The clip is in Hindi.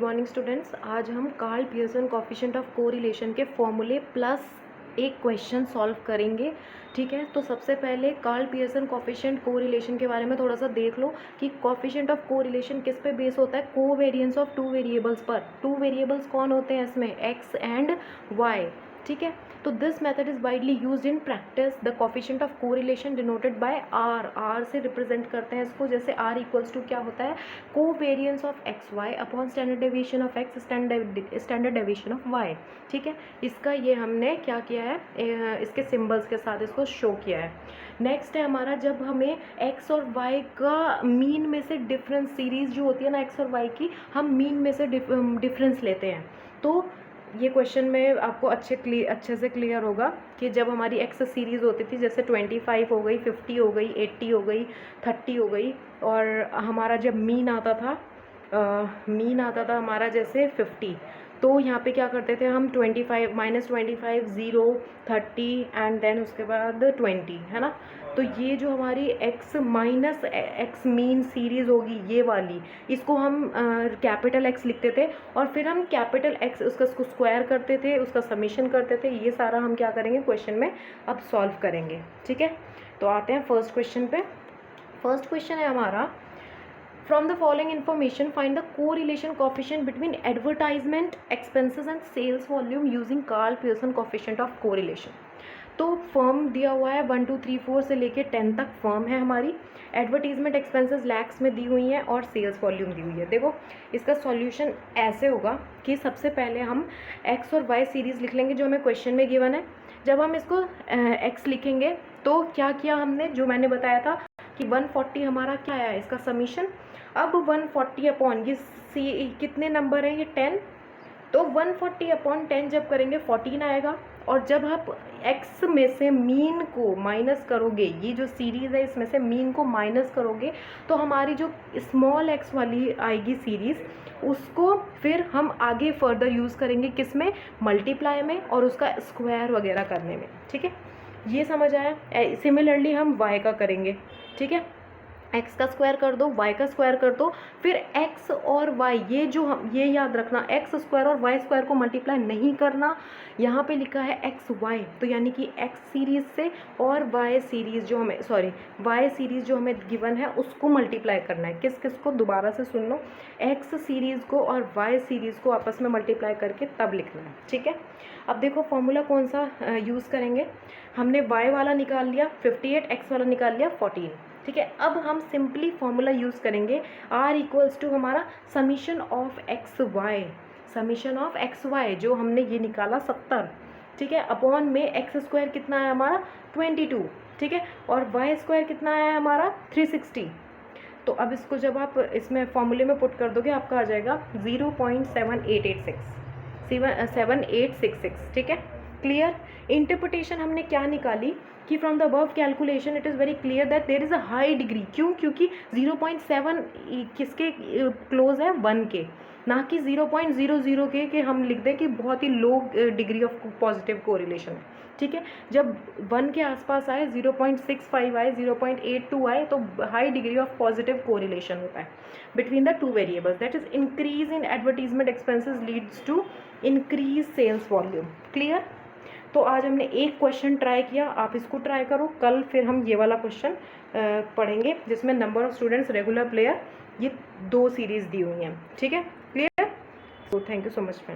Morning students. आज हम Karl Pearson coefficient of correlation के फॉर्मूले प्लस एक क्वेश्चन सॉल्व करेंगे। ठीक है, तो सबसे पहले कार्ल पियर्सन कोएफिशिएंट कोरिलेशन के बारे में थोड़ा सा देख लो कि कोएफिशिएंट ऑफ कोरिलेशन किस पे बेस होता है। कोवेरिएंस ऑफ टू वेरिएबल्स पर। टू वेरिएबल्स कौन होते हैं इसमें? X and Y. ठीक है, तो this method is widely used in practice. The coefficient of correlation denoted by R. R से रिप्रेजेंट करते हैं इसको, जैसे आर इक्वल्स टू क्या होता है? Covariance of X Y upon standard deviation of X standard deviation of Y. ठीक है, इसका ये हमने क्या किया है, इसके सिंबल्स के साथ इसको शो किया है। नेक्स्ट है हमारा, जब हमें एक्स और वाई का मीन में से डिफरेंस, सीरीज जो होती है ना एक्स और वाई की, हम मीन में से डिफरेंस लेते हैं। तो ये क्वेश्चन में आपको अच्छे से क्लियर होगा कि जब हमारी एक्स सीरीज़ होती थी, जैसे 25 हो गई, 50 हो गई, 80 हो गई, 30 हो गई, और हमारा जब मीन आता था हमारा जैसे 50, तो यहाँ पे क्या करते थे हम? 25 -25 0 30 एंड देन उसके बाद 20, है ना। तो ये जो हमारी x minus x mean series होगी ये वाली, इसको हम कैपिटल X लिखते थे और फिर हम कैपिटल X उसका स्क्वायर करते थे, उसका समीशन करते थे। ये सारा हम क्या करेंगे क्वेश्चन में अब सॉल्व करेंगे। ठीक है, तो आते हैं फर्स्ट क्वेश्चन पे। फर्स्ट क्वेश्चन है हमारा, From the following information, find the correlation coefficient between advertisement expenses and sales volume using Carl Pearson coefficient of correlation। तो फर्म दिया हुआ है 1 2 3 4 से लेके 10 तक फर्म है हमारी। एडवर्टीजमेंट एक्सपेंसेस लैक्स में दी हुई हैं और सेल्स वॉल्यूम दी हुई है। देखो इसका सॉल्यूशन ऐसे होगा कि सबसे पहले हम एक्स और वाई सीरीज़ लिख लेंगे जो हमें क्वेश्चन में गिवन है। जब हम इसको एक्स लिखेंगे तो क्या किया हमने, जो मैंने बताया था कि 140 हमारा क्या आया इसका समीशन। अब 140 अपॉन ये कितने नंबर हैं, ये 10, तो 140 अपॉन 10 जब करेंगे 14 आएगा। और जब आप x में से मीन को माइनस करोगे, ये जो सीरीज़ है इसमें से मीन को माइनस करोगे, तो हमारी जो स्मॉल x वाली आएगी सीरीज़, उसको फिर हम आगे फर्दर यूज़ करेंगे किस में? मल्टीप्लाई में और उसका स्क्वायर वगैरह करने में। ठीक है, ये समझ आया। सिमिलरली हम y का करेंगे। ठीक है, x का स्क्वायर कर दो, y का स्क्वायर कर दो, फिर x और y, ये जो हम ये याद रखना, x स्क्वायर और y स्क्वायर को मल्टीप्लाई नहीं करना। यहाँ पे लिखा है x y, तो यानी कि x सीरीज़ से और y सीरीज़ जो हमें गिवन है उसको मल्टीप्लाई करना है। किस किस को? दोबारा से सुन लो, x सीरीज़ को और y सीरीज़ को आपस में मल्टीप्लाई करके तब लिखना है। ठीक है, अब देखो फॉर्मूला कौन सा यूज़ करेंगे। हमने y वाला निकाल लिया 58, x वाला निकाल लिया 14। ठीक है, अब हम सिंपली फॉर्मूला यूज़ करेंगे r इक्वल्स टू हमारा समीशन ऑफ एक्स वाई जो हमने ये निकाला 70। ठीक है, अपॉन में एक्स स्क्वायर कितना है हमारा 22। ठीक है, और वाई स्क्वायर कितना है हमारा 360। तो अब इसको जब आप इसमें फॉर्मूले में पुट कर दोगे आपका आ जाएगा 0.7866। ठीक है, क्लियर। इंटरप्रिटेशन हमने क्या निकाली कि from the above calculation it is very clear that there is a high degree. क्यों? क्योंकि 0.7 किसके क्लोज है? 1 के, ना कि 0.00 के हम लिख दें कि बहुत ही लो डिग्री ऑफ पॉजिटिव कोरिलेशन है। ठीक है, जब 1 के आसपास आए, 0.65 आए, 0.82 आए, तो high degree of positive correlation होता है between the two variables. That is increase in advertisement expenses leads to increase sales volume. Clear. तो आज हमने एक क्वेश्चन ट्राई किया, आप इसको ट्राई करो। कल फिर हम ये वाला क्वेश्चन पढ़ेंगे जिसमें number of students, regular player, ये 2 सीरीज़ दी हुई हैं। ठीक है, क्लियर। तो thank you so much friend.